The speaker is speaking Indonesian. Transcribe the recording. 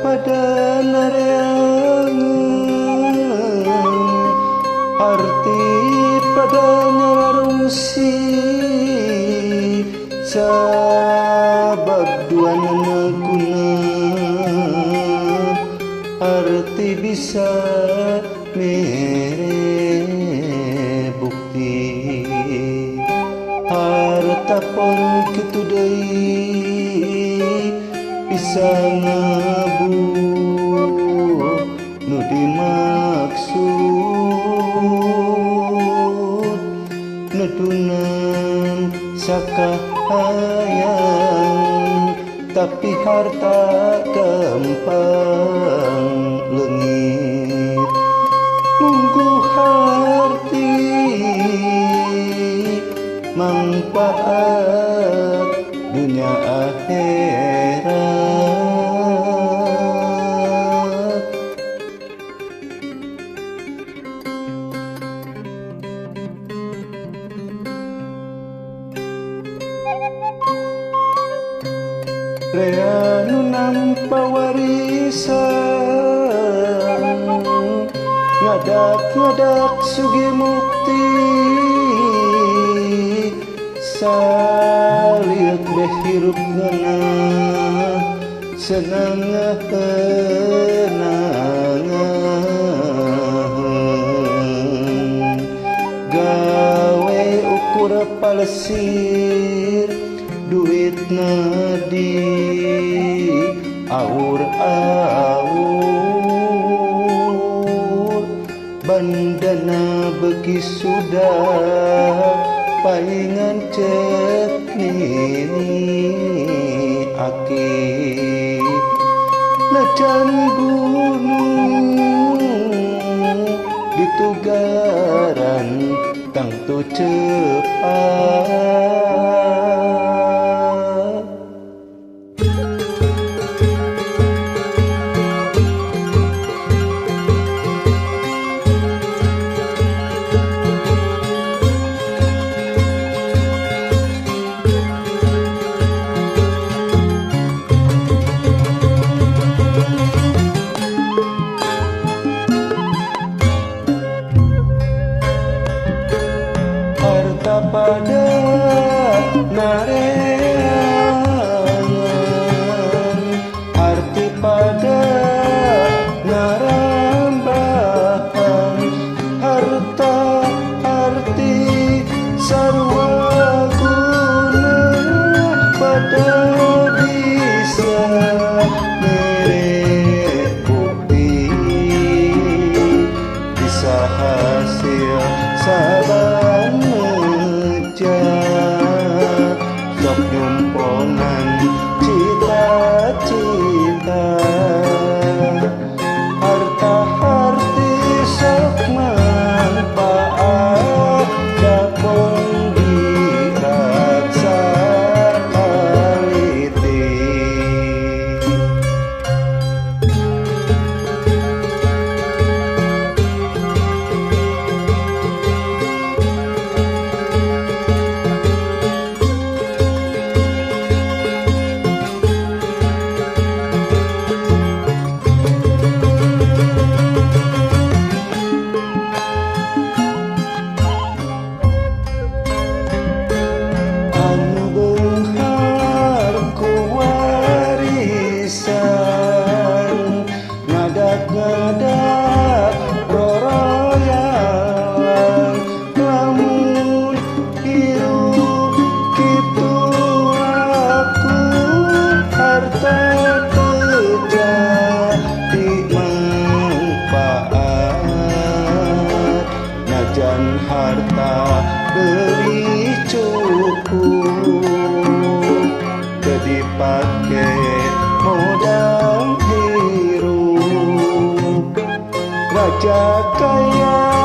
pada nareangan arti pada nyarungsi sabab dua nanaguna arti bisa mere bukti harta pun kitu deui bisa ngabu nu dimaksud nedunan sakahayang tapi harta gampang leungit munggu harti manfaat dunia akhirat. Rea nu nampa warisan ngadak sugi mukti saliuk deh hirup ngeunah senang ngeunangan gawe ukur palesir duitna di aur-aur bandana beki sudah palingan cek nini aki najan gunung ditugaran tangtu cepat. Pada nareangan arti pada narambahan harta arti sarwa guna pada bisa mere bukti bisa hasil saban sok nyumponan cita-cita harta harti sok manfaat dapun diraksa taliti. Ngadak roroyan lamun hirup kitu aku harta terjadi manfaat najan harta beri cukup jadi pakai modal hirup raja kaya